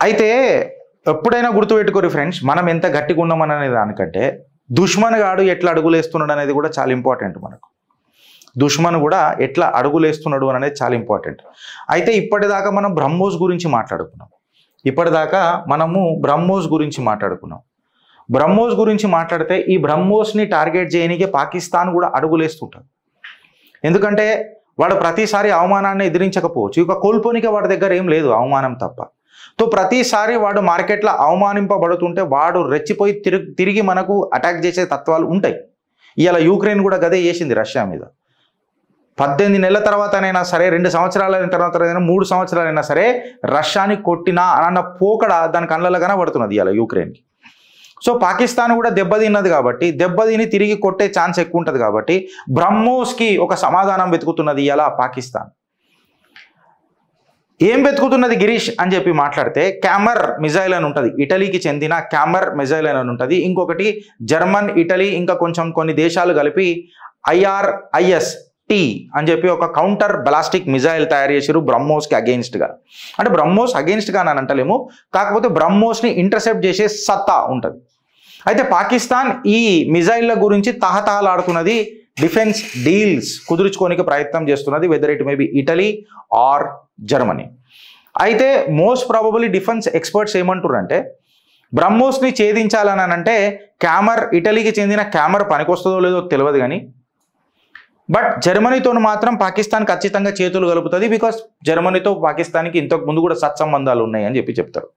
అయితే ఎప్పుడైనా గుర్తుపెట్టుకోరు ఫ్రెండ్స్, మనం ఎంత గట్టిగా ఉన్నామనే దానికంటే దుష్మన్ గాడు ఎట్లా అడుగులేస్తున్నాడు అనేది కూడా చాలా ఇంపార్టెంట్. మనకు దుష్మన్ కూడా ఎట్లా అడుగులేస్తున్నాడు అనేది చాలా ఇంపార్టెంట్. అయితే ఇప్పటిదాకా మనం బ్రహ్మోస్ గురించి మాట్లాడుకున్నాం. బ్రహ్మోస్ గురించి మాట్లాడితే ఈ బ్రహ్మోస్ని టార్గెట్ చేయడానికి పాకిస్తాన్ కూడా అడుగులేస్తుంటారు. ఎందుకంటే వాడు ప్రతిసారి అవమానాన్ని ఎదిరించకపోవచ్చు, ఇక కోల్పోనిక వాడి దగ్గర ఏం లేదు అవమానం తప్ప. తో ప్రతిసారి వాడు మార్కెట్లో అవమానింపబడుతుంటే వాడు రెచ్చిపోయి తిరిగి మనకు అటాక్ చేసే తత్వాలు ఉంటాయి. ఇవాళ యూక్రెయిన్ కూడా గదే చేసింది రష్యా మీద. 18 నెలల తర్వాతనైనా సరే, 2 సంవత్సరాలైన తర్వాత 3 సంవత్సరాలైనా సరే రష్యాని కొట్టినా అన్న పోకడ దాని కళ్ళలో కనబడుతున్నది ఇవాళ యూక్రెయిన్కి. సో పాకిస్తాన్ కూడా దెబ్బతిన్నది కాబట్టి, దెబ్బతిని తిరిగి కొట్టే ఛాన్స్ ఎక్కువ ఉంటుంది కాబట్టి బ్రహ్మోస్కి ఒక సమాధానం వెతుకుతున్నది ఇవాళ పాకిస్తాన్. ఏం వెతుకుతున్నది గిరీష్ అని చెప్పి మాట్లాడితే, క్యామర్ మిజైల్ అని ఉంటుంది, ఇటలీకి చెందిన క్యామర్ మిజైల్ అని ఉంటుంది. ఇంకొకటి జర్మన్, ఇటలీ ఇంకా కొన్ని దేశాలు కలిపి IRIS-T అని చెప్పి ఒక కౌంటర్ బలాస్టిక్ మిజైల్ తయారు చేసారు బ్రహ్మోస్కి అగెయిన్స్ట్గా. అంటే బ్రహ్మోస్ అగెయిన్స్ట్గా అని అంటలేము, కాకపోతే బ్రహ్మోస్ని ఇంటర్సెప్ట్ చేసే సత్తా ఉంటుంది. అయితే పాకిస్తాన్ ఈ మిజైళ్ళ గురించి తహతహలాడుతున్నది, డిఫెన్స్ డీల్స్ కుదుర్చుకోనికి ప్రయత్నం చేస్తున్నది, whether it may be Italy or Germany. అయితే మోస్ట్ ప్రాబబుల్లీ డిఫెన్స్ ఎక్స్పర్ట్స్ ఏమంటారంటే, బ్రహ్మోస్ని ఛేదించాలని అంటే క్యామర్, ఇటలీకి చెందిన క్యామర్ పనికొస్తుందో లేదో తెలియదు కానీ, బట్ జర్మనీతో మాత్రం పాకిస్తాన్ ఖచ్చితంగా చేతులు కలుపుతుంది. బికాస్ జర్మనీతో పాకిస్తాన్కి ఇంతకు ముందు కూడా సత్సంబంధాలు ఉన్నాయి అని చెప్పి చెప్తారు.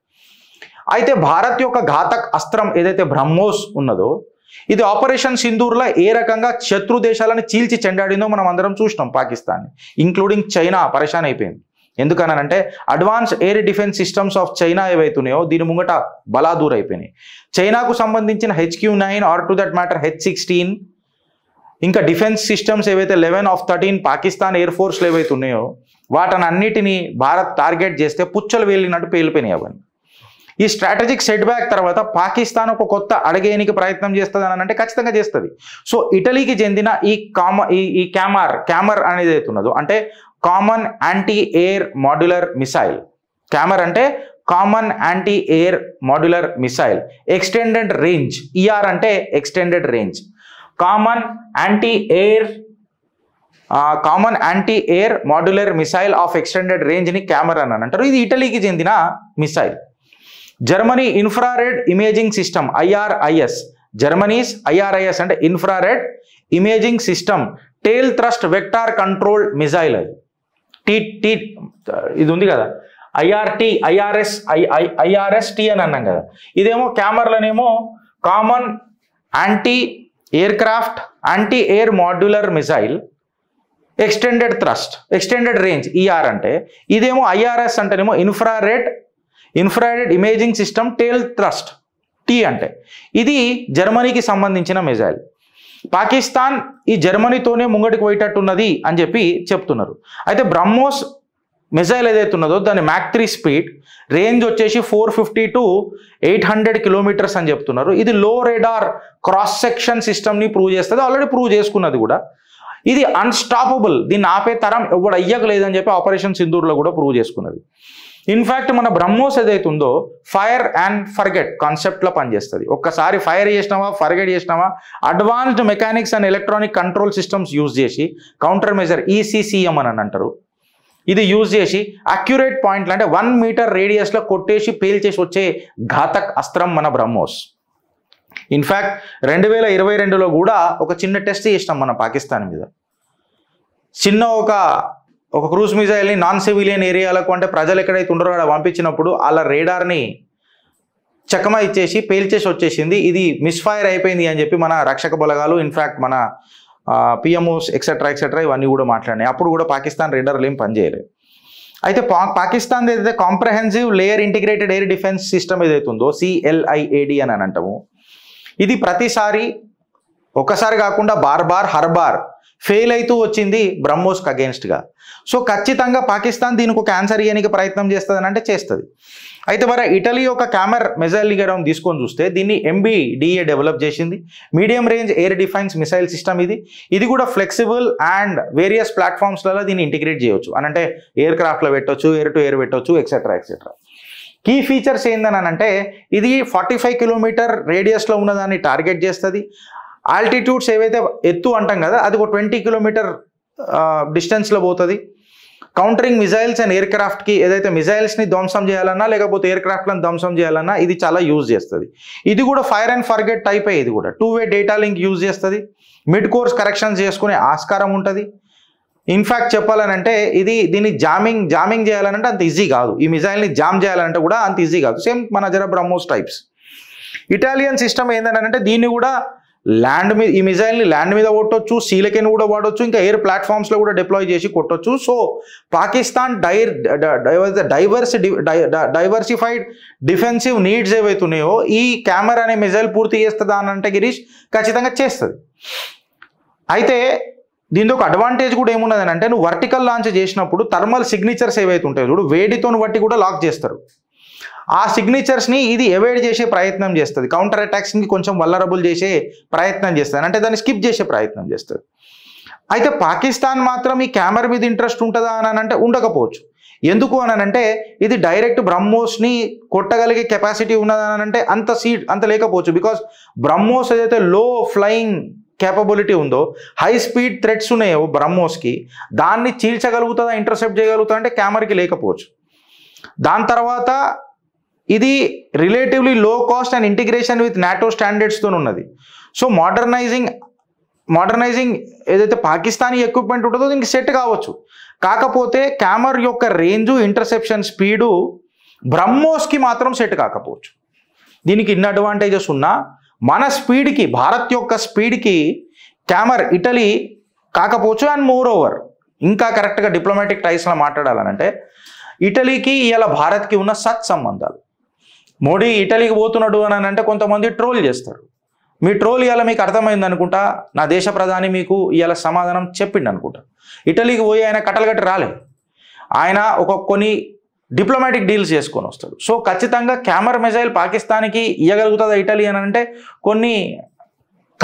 అయితే భారత్ యొక్క ఘాతక్ అస్త్రం ఏదైతే బ్రహ్మోస్ ఉన్నదో, ఇది ఆపరేషన్ సింధూర్లో ఏ రకంగా శత్రు దేశాలను చీల్చి చెండాడిందో మనం అందరం చూసినాం. పాకిస్తాన్ ఇంక్లూడింగ్ చైనా పరేషాన్ అయిపోయింది. ఎందుకనంటే advance air defence systems of China ఏవైతున్నాయో దీని ముంగట బలాదూర్ అయిపోయినాయి. చైనాకు సంబంధించిన HQ-9 are to that matter H-16 ఇంకా డిఫెన్స్ సిస్టమ్స్ ఏవైతే 11 of 13 పాకిస్తాన్ ఎయిర్ ఫోర్స్లు ఏవైతే ఉన్నాయో వాటిని అన్నిటినీ భారత్ టార్గెట్ చేస్తే పుచ్చలు వేలినట్టు పేలిపోయినాయి అవన్నీ. ఈ స్ట్రాటజిక్ సెట్ బ్యాక్ తర్వాత పాకిస్తాన్ ఒక కొత్త అడగేయనికి ప్రయత్నం చేస్తుంది అని అంటే ఖచ్చితంగా చేస్తుంది. సో ఇటలీకి చెందిన ఈ క్యామర్ అనేది అవుతున్నదో అంటే common anti air modular missile. CAMMER అంటే common anti air modular missile, extended range. ER అంటే extended range. Common anti air modular missile of extended రేంజ్ని క్యామర్ అని అంటారు. ఇది ఇటలీకి చెందిన missile. Germany infrared imaging system IRIS, Germany's IRIS అంటే infrared imaging system tail thrust vector control missile. అది ఇది ఉంది కదా IRST అని అన్నాం కదా. ఇదేమో క్యామర్లనేమో common anti aircraft anti air modular missile extended thrust extended range ER అంటే, ఇదేమో IRS అంటేనేమో infrared imaging system tail thrust T అంటే. ఇది జర్మనీకి సంబంధించిన మిసైల్. పాకిస్తాన్ ఈ జర్మనీతోనే ముంగటికి పోయేటట్టున్నది అని చెప్పి చెప్తున్నారు. అయితే బ్రహ్మోస్ మిసైల్ ఏదైతే ఉన్నదో దాని మ్యాక్ 3 స్పీడ్, రేంజ్ వచ్చేసి 450 to 800 కిలోమీటర్స్ అని చెప్తున్నారు. ఇది లో రేడార్ క్రాస్ సెక్షన్ సిస్టమ్ని ప్రూవ్ చేస్తుంది, ఆల్రెడీ ప్రూవ్ చేసుకున్నది కూడా. ఇది అన్స్టాపబుల్, దీన్ని ఆపే తరం ఎవడు అయ్యకలేదని చెప్పి ఆపరేషన్ సింధూర్లో కూడా ప్రూవ్ చేసుకున్నది. ఇన్ఫ్యాక్ట్ మన బ్రహ్మోస్ ఏదైతే ఉందో ఫైర్ అండ్ ఫర్గెట్ కాన్సెప్ట్లో పనిచేస్తుంది. ఒక్కసారి ఫైర్ చేసినావా ఫర్గెట్ చేసినావా advanced mechanics and electronic control systems use చేసి కౌంటర్ మెజర్ ECCM అని అంటారు. ఇది యూజ్ చేసి అక్యురేట్ పాయింట్లు అంటే 1 మీటర్ రేడియస్లో కొట్టేసి పేల్చేసి వచ్చే ఘాతక్ అస్త్రం మన బ్రహ్మోస్. ఇన్ఫ్యాక్ట్ 2022లో కూడా ఒక చిన్న టెస్ట్ చేసినాం మన పాకిస్తాన్ మీద. చిన్న ఒక క్రూజ్ మిజైల్ని నాన్ సివిలియన్ ఏరియాలకు అంటే ప్రజలు ఎక్కడైతే ఉండరో అక్కడ పంపించినప్పుడు వాళ్ళ రేడార్ని చకమా ఇచ్చేసి పేల్చేసి వచ్చేసింది. ఇది మిస్ఫైర్ అయిపోయింది అని చెప్పి మన రక్షక బలగాలు, ఇన్ఫ్యాక్ట్ మన PMOs ఎక్సెట్రా ఇవన్నీ కూడా మాట్లాడినాయి. అప్పుడు కూడా పాకిస్తాన్ రేడార్లు ఏం పనిచేయలేదు. అయితే పాకిస్తాన్ ఏదైతే comprehensive layer integrated air defence system ఏదైతే ఉందో CLIAD అని అంటాము, ఇది ప్రతిసారి ఒకసారి కాకుండా హర్ బార్ ఫెయిల్ అవుతూ వచ్చింది బ్రహ్మోస్కి అగేన్స్ట్గా. సో ఖచ్చితంగా పాకిస్తాన్ దీనికి ఒక ఆన్సర్ ఇవ్వడానికి ప్రయత్నం చేస్తుంది అంటే చేస్తుంది. అయితే మరి ఇటలీ యొక్క క్యామర్ మిజైల్ నిగరం తీసుకొని చూస్తే దీన్ని MBDA డెవలప్ చేసింది, medium range air defence missile system. ఇది కూడా ఫ్లెక్సిబుల్ అండ్ వేరియస్ ప్లాట్ఫామ్స్లలో దీన్ని ఇంటిగ్రేట్ చేయవచ్చు అని అంటే ఎయిర్ క్రాఫ్ట్లో పెట్టవచ్చు, ఎయిర్ టు ఎయిర్ పెట్టవచ్చు, ఎక్సెట్రా. కీ ఫీచర్స్ ఏందని అంటే ఇది 45 కిలోమీటర్ రేడియస్లో ఉన్నదాన్ని టార్గెట్ చేస్తుంది. ఆల్టిట్యూడ్స్ ఏవైతే ఎత్తు అంటాం కదా అది ఒక 20 కిలోమీటర్ డిస్టెన్స్లో పోతుంది. కౌంటరింగ్ మిజైల్స్ అండ్ ఎయిర్ క్రాఫ్ట్కి ఏదైతే మిజైల్స్ని ధ్వంసం చేయాలన్నా లేకపోతే ఎయిర్ క్రాఫ్ట్లను ధ్వంసం చేయాలన్నా ఇది చాలా యూజ్ చేస్తుంది. ఇది కూడా ఫైర్ అండ్ ఫర్గెట్ టైప్. ఇది కూడా 2-వే డేటా లింక్ యూజ్ చేస్తుంది. మిడ్ కోర్స్ కరెక్షన్స్ చేసుకునే ఆస్కారం ఉంటుంది. ఇన్ఫ్యాక్ట్ చెప్పాలనంటే దీన్ని జామింగ్ చేయాలనంటే అంత ఈజీ కాదు. ఈ మిజైల్ని జామ్ చేయాలంటే కూడా అంత ఈజీ కాదు. సేమ్ మన జర బ్రహ్మోస్ టైప్స్. ఇటాలియన్ సిస్టమ్ ఏంటంటే దీన్ని కూడా ఈ మిజైల్ని ల్యాండ్ మీద కొట్టొచ్చు, సీలకెన్ కూడా వాడొచ్చు, ఇంకా ఎయిర్ ప్లాట్ఫామ్స్లో కూడా డిప్లాయ్ చేసి కొట్టొచ్చు. So Pakistan diversified defensive needs ఏవైతున్నాయో ఈ కెమెరా అనే మిజైల్ పూర్తి చేస్తుందా అని అంటే గిరీష్ ఖచ్చితంగా చేస్తుంది. అయితే దీంతో ఒక అడ్వాంటేజ్ కూడా ఏమున్నదని అంటే నువ్వు వర్టికల్ లాంచ్ చేసినప్పుడు థర్మల్ సిగ్నేచర్స్ ఏవైతే ఉంటాయో చూడు వేడితో బట్టి కూడా లాక్ చేస్తారు. ఆ సిగ్నేచర్స్ని ఇది అవాయిడ్ చేసే ప్రయత్నం చేస్తుంది. కౌంటర్ అటాక్స్ని కొంచెం వల్నరబుల్ చేసే ప్రయత్నం చేస్తుంది, అంటే దాన్ని స్కిప్ చేసే ప్రయత్నం చేస్తుంది. అయితే పాకిస్తాన్ మాత్రం ఈ కెమెరా మీద ఇంట్రెస్ట్ ఉంటుందా అని అంటే ఉండకపోవచ్చు. ఎందుకు అని అంటే ఇది డైరెక్ట్ బ్రహ్మోస్ని కొట్టగలిగే కెపాసిటీ ఉన్నదని అంటే అంత లేకపోవచ్చు. బికాస్ బ్రహ్మోస్ ఏదైతే లో ఫ్లయింగ్ కేపబిలిటీ ఉందో, హై స్పీడ్ థ్రెట్స్ ఉన్నాయో బ్రహ్మోస్కి, దాన్ని చీల్చగలుగుతుందా, ఇంటర్సెప్ట్ చేయగలుగుతుందా అంటే కెమెరాకి లేకపోవచ్చు. దాని తర్వాత ఇది relatively low cost and integration with NATO స్టాండర్డ్స్తో ఉన్నది. సో మోడర్నైజింగ్ ఏదైతే పాకిస్తానీ ఎక్విప్మెంట్ ఉంటుందో దీనికి సెట్ కావచ్చు. కాకపోతే కెమెరా యొక్క రేంజు, ఇంటర్సెప్షన్ స్పీడు బ్రహ్మోస్కి మాత్రం సెట్ కాకపోవచ్చు. దీనికి ఇన్ని అడ్వాంటేజెస్ ఉన్నా మన స్పీడ్కి, భారత్ యొక్క స్పీడ్కి కెమెరా ఇటలీ కాకపోవచ్చు. అండ్ మోర్ ఓవర్ ఇంకా కరెక్ట్గా డిప్లొమాటిక్ టైస్లో మాట్లాడాలనంటే ఇటలీకి ఇలా భారత్కి ఉన్న సంబంధాలు. మోడీ ఇటలీకి పోతున్నాడు అని అంటే కొంతమంది ట్రోల్ చేస్తారు. మీ ట్రోల్ ఇవాళ మీకు అర్థమైంది అనుకుంటా. నా దేశ ప్రధాని మీకు ఇవాళ సమాధానం చెప్పిండు అనుకుంటా. ఇటలీకి పోయి ఆయన కట్టలుగట్టి రాలేదు. ఆయన కొన్ని డిప్లొమాటిక్ డీల్స్ చేసుకొని వస్తాడు. సో ఖచ్చితంగా కెమెరా మిజైల్ పాకిస్తాన్కి ఇవ్వగలుగుతుందా ఇటలీ అని అంటే కొన్ని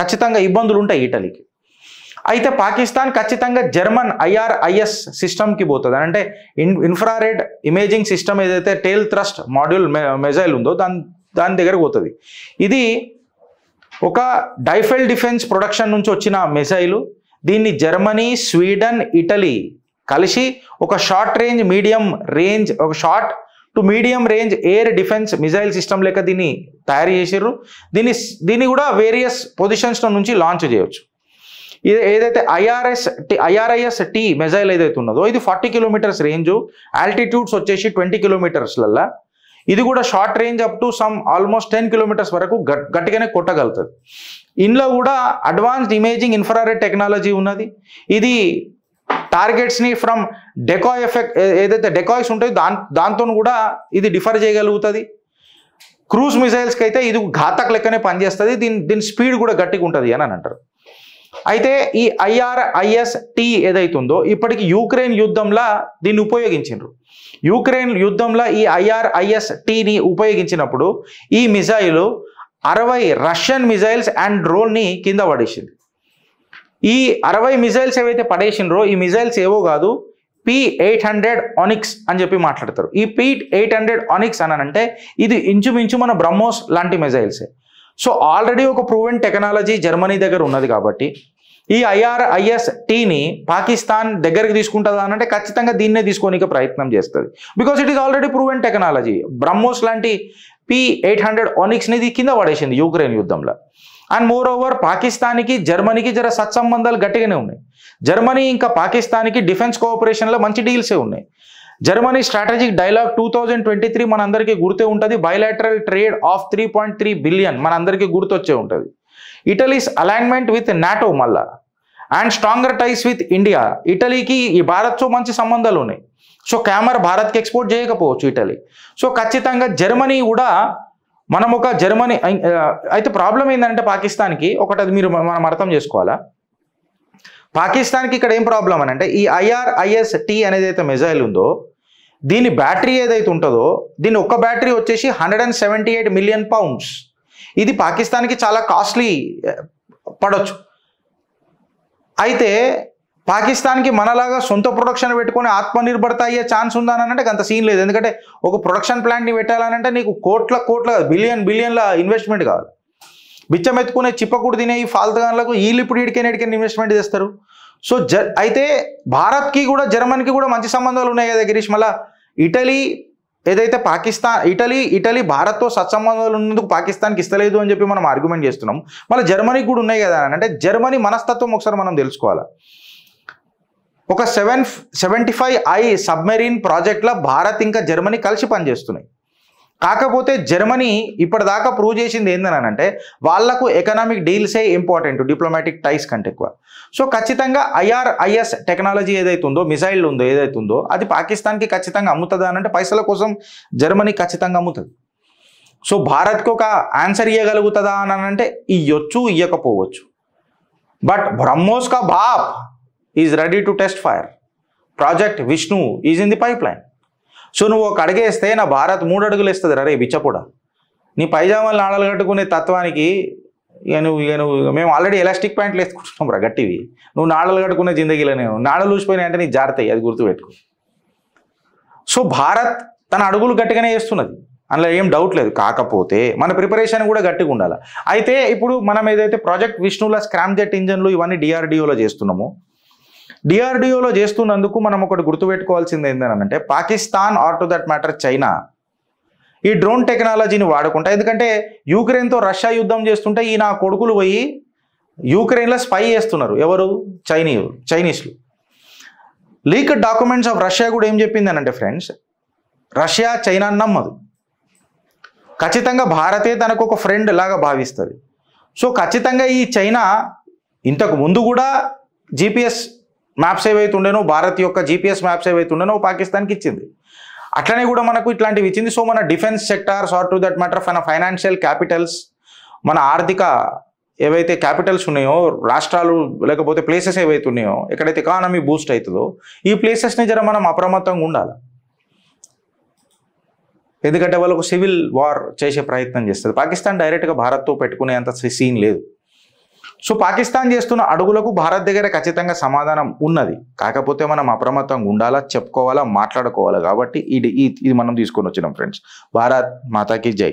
ఖచ్చితంగా ఇబ్బందులు ఉంటాయి ఇటలీకి. అయితే పాకిస్తాన్ ఖచ్చితంగా జర్మన్ IRIS సిస్టమ్కి పోతుంది. అంటే ఇన్ఫ్రారెడ్ ఇమేజింగ్ సిస్టమ్ ఏదైతే టేల్ థ్రస్ట్ మాడ్యూల్ మిజైల్ ఉందో దాని దగ్గరకు పోతుంది. ఇది ఒక డైఫెల్ డిఫెన్స్ ప్రొడక్షన్ నుంచి వచ్చిన మిజైలు. దీన్ని జర్మనీ, స్వీడన్, ఇటలీ కలిసి ఒక short to medium range air defence missile system లెక్క దీన్ని తయారు చేసారు. దీన్ని కూడా వేరియస్ పొజిషన్స్ నుంచి లాంచ్ చేయవచ్చు. ఏదైతే IRIS-T మిజైల్ ఏదైతే ఉన్నదో ఇది 40 కిలోమీటర్స్ రేంజు, ఆల్టిట్యూడ్స్ వచ్చేసి 20 కిలోమీటర్స్లల్లా. ఇది కూడా short range up to almost 10 kilometres వరకు గట్టిగానే కొట్టగలుగుతుంది. ఇందులో కూడా అడ్వాన్స్డ్ ఇమేజింగ్ ఇన్ఫ్రారెడ్ టెక్నాలజీ ఉన్నది. ఇది టార్గెట్స్ని ఫ్రమ్ డెకాయ్ ఎఫెక్ట్ ఏదైతే డెకాయ్స్ ఉంటాయో దాంతో కూడా ఇది డిఫర్ చేయగలుగుతుంది. క్రూజ్ మిజైల్స్కి అయితే ఇది ఘాతక్ లెక్కనే పనిచేస్తుంది. దీని స్పీడ్ కూడా గట్టిగా ఉంటుంది అని అంటారు. అయితే ఈ IRIS-T ఏదైతుందో ఇప్పటికి యుక్రెయిన్ యుద్ధంలో దీన్ని ఉపయోగించారు. యుక్రెయిన్ యుద్ధంలో ఈ IRIS-Tని ఉపయోగించినప్పుడు ఈ మిజైల్ 60 రష్యన్ మిజైల్స్ అండ్ డ్రోన్ని కింద పడేసింది. ఈ 60 మిజైల్స్ ఏవైతే పడేసినరో ఈ మిజైల్స్ ఏవో కాదు, P-800 ఆనిక్స్ అని చెప్పి మాట్లాడతారు. ఈ P-800 ఆనిక్స్ అని అంటే ఇది ఇంచుమించు మన బ్రహ్మోస్ లాంటి మిజైల్సే. సో ఆల్రెడీ ఒక ప్రూవెన్ టెక్నాలజీ జర్మనీ దగ్గర ఉన్నది కాబట్టి ఈ IRIS-Tని పాకిస్తాన్ దగ్గరికి తీసుకుంటుందా అని అంటే ఖచ్చితంగా దీన్నే తీసుకోనికి ప్రయత్నం చేస్తుంది. Because it is already proven technology. BrahMos లాంటి P-800 ఆనిక్స్ని ఇది కింద పడేసింది యుక్రెయిన్ యుద్ధంలో. అండ్ మోర్ ఓవర్ పాకిస్తాన్కి జర్మనీకి జర సత్సంబంధాలు గట్టిగానే ఉన్నాయి. జర్మనీ ఇంకా పాకిస్తాన్కి డిఫెన్స్ కోఆపరేషన్లో మంచి డీల్సే ఉన్నాయి. జర్మనీ స్ట్రాటజిక్ డైలాగ్ 2023 మనందరికీ గుర్తే ఉంటుంది. బైలాటరల్ ట్రేడ్ ఆఫ్ 3.3 బిలియన్ మనందరికీ గుర్తొచ్చే ఉంటుంది. ఇటలీస్ అలైన్మెంట్ విత్ నాటో మళ్ళా and stronger ties with India. ఇటలీకి ఈ భారత్తో మంచి సంబంధాలు ఉన్నాయి. సో కెమెరా భారత్కి ఎక్స్పోర్ట్ చేయకపోవచ్చు ఇటలీ. సో ఖచ్చితంగా జర్మనీ కూడా జర్మనీ అయితే ప్రాబ్లం ఏంటంటే పాకిస్తాన్కి ఒకటి అది మనం అర్థం చేసుకోవాలా. పాకిస్తాన్కి ఇక్కడ ఏం ప్రాబ్లం అని అంటే ఈ IRIS-T అనేది అయితే మిజైల్ ఉందో దీని బ్యాటరీ ఏదైతే ఉంటుందో దీని ఒక్క బ్యాటరీ వచ్చేసి 178 మిలియన్ పౌండ్స్. ఇది పాకిస్తాన్కి చాలా కాస్ట్లీ పడవచ్చు. అయితే పాకిస్తాన్కి మనలాగా సొంత ప్రొడక్షన్ పెట్టుకొని ఆత్మనిర్భరత అయ్యే ఛాన్స్ ఉందా అని అంటే అంత సీన్ లేదు. ఎందుకంటే ఒక ప్రొడక్షన్ ప్లాంట్ని పెట్టాలనంటే నీకు కోట్ల బిలియన్ల ఇన్వెస్ట్మెంట్ కావాలి. బిచ్చం ఎత్తుకునే చిప్పకుడు తినే ఈ ఫాల్తుగాన్లకు వీళ్ళు ఇప్పుడు ఇడికైనా ఇన్వెస్ట్మెంట్ చేస్తారు. సో అయితే భారత్కి కూడా జర్మనీకి కూడా మంచి సంబంధాలు ఉన్నాయి కదా గిరీష్. మళ్ళీ ఇటలీ ఏదైతే ఇటలీ భారత్తో సత్సంబంధాలు ఉన్నందుకు పాకిస్తాన్కి ఇస్తలేదు అని చెప్పి మనం ఆర్గ్యుమెంట్ చేస్తున్నాం. మళ్ళీ జర్మనీకి కూడా ఉన్నాయి కదా అని అంటే జర్మనీ మనస్తత్వం ఒకసారి మనం తెలుసుకోవాలి. ఒక 775I సబ్మెరీన్ ప్రాజెక్ట్లో భారత్ ఇంకా జర్మనీ కలిసి పనిచేస్తున్నాయి. కాకపోతే జర్మనీ ఇప్పటిదాకా ప్రూవ్ చేసింది ఏందని అంటే వాళ్లకు ఎకనామిక్ డీల్సే ఇంపార్టెంట్ డిప్లొమాటిక్ టైస్ కంటే ఎక్కువ. సో ఖచ్చితంగా IRIS టెక్నాలజీ ఏదైతే ఉందో, మిసైల్ ఉందో ఏదైతే ఉందో అది పాకిస్తాన్కి ఖచ్చితంగా అమ్ముతుందా అని అంటే పైసల కోసం జర్మనీ ఖచ్చితంగా అమ్ముతుంది. సో భారత్కి ఒక ఆన్సర్ ఇవ్వగలుగుతుందా అని అంటే ఇవ్వచ్చు, ఇవ్వకపోవచ్చు. బట్ బ్రహ్మోస్ కా బాప్ is ready to test fire. Project Vishnu is in the pipe line. So నువ్వు ఒక అడిగేస్తే నా భారత్ 3 అడుగులు వేస్తుంది రే బిచ్చపూడ. నీ పైజామాలు నాడలు కట్టుకునే తత్వానికి నువ్వు మేము ఆల్రెడీ ఎలాస్టిక్ ప్యాంట్లు వేసుకుంటున్నాం రా గట్టివి. నువ్వు నాడలు కట్టుకునే జిందగీలో నేను నాడలు ఊసిపోయినాయి అంటే నీకు జారుతాయి, అది గుర్తుపెట్టుకో. సో భారత్ తన అడుగులు గట్టిగానే వేస్తున్నది, అందులో ఏం డౌట్ లేదు. కాకపోతే మన ప్రిపరేషన్ కూడా గట్టిగా ఉండాలి. అయితే ఇప్పుడు మనం ఏదైతే ప్రాజెక్ట్ విష్ణులో స్క్రామ్ జెట్ ఇంజన్లు ఇవన్నీ DRDOలో చేస్తున్నామో, DRDOలో చేస్తున్నందుకు మనం ఒకటి గుర్తుపెట్టుకోవాల్సింది ఏంటంటే Pakistan or to that matter China ఈ డ్రోన్ టెక్నాలజీని వాడుకుంటా. ఎందుకంటే యూక్రెయిన్తో రష్యా యుద్ధం చేస్తుంటే ఈ నా కొడుకులు పోయి యూక్రెయిన్లో స్పై చేస్తున్నారు. ఎవరు? చైనీస్లు. లీక్డ్ డాక్యుమెంట్స్ ఆఫ్ రష్యా కూడా ఏం చెప్పింది అంటే ఫ్రెండ్స్, రష్యా చైనా నమ్మదు. ఖచ్చితంగా భారతే తనకు ఒక ఫ్రెండ్ లాగా భావిస్తుంది. సో ఖచ్చితంగా ఈ చైనా ఇంతకు ముందు కూడా GPS మ్యాప్స్ ఏవైతే ఉండేనో, భారత్ యొక్క GPS మ్యాప్స్ ఏవైతే ఉండేనో పాకిస్తాన్కి ఇచ్చింది. అట్లనే కూడా మనకు ఇట్లాంటివి ఇచ్చింది. సో మన defence sectors or to that matter మన ఫైనాన్షియల్ క్యాపిటల్స్, మన ఆర్థిక ఏవైతే క్యాపిటల్స్ ఉన్నాయో, రాష్ట్రాలు లేకపోతే ప్లేసెస్ ఏవైతే ఉన్నాయో, ఎక్కడైతే ఎకానమీ బూస్ట్ అవుతుందో ఈ ప్లేసెస్ని జర మనం అప్రమత్తంగా ఉండాలి. ఎందుకంటే వాళ్ళకు సివిల్ వార్ చేసే ప్రయత్నం చేస్తుంది. పాకిస్తాన్ డైరెక్ట్గా భారత్తో పెట్టుకునే అంత సీన్ లేదు. సో పాకిస్తాన్ చేస్తున్న అడుగులకు భారత్ దగ్గర ఖచ్చితంగా సమాధానం ఉన్నది. కాకపోతే మనం అప్రమత్తంగా ఉండాలా, చెప్పుకోవాలా, మాట్లాడుకోవాలా. కాబట్టి ఇది మనం తీసుకొని వచ్చినాం ఫ్రెండ్స్. భారత్ మాతాకి జై.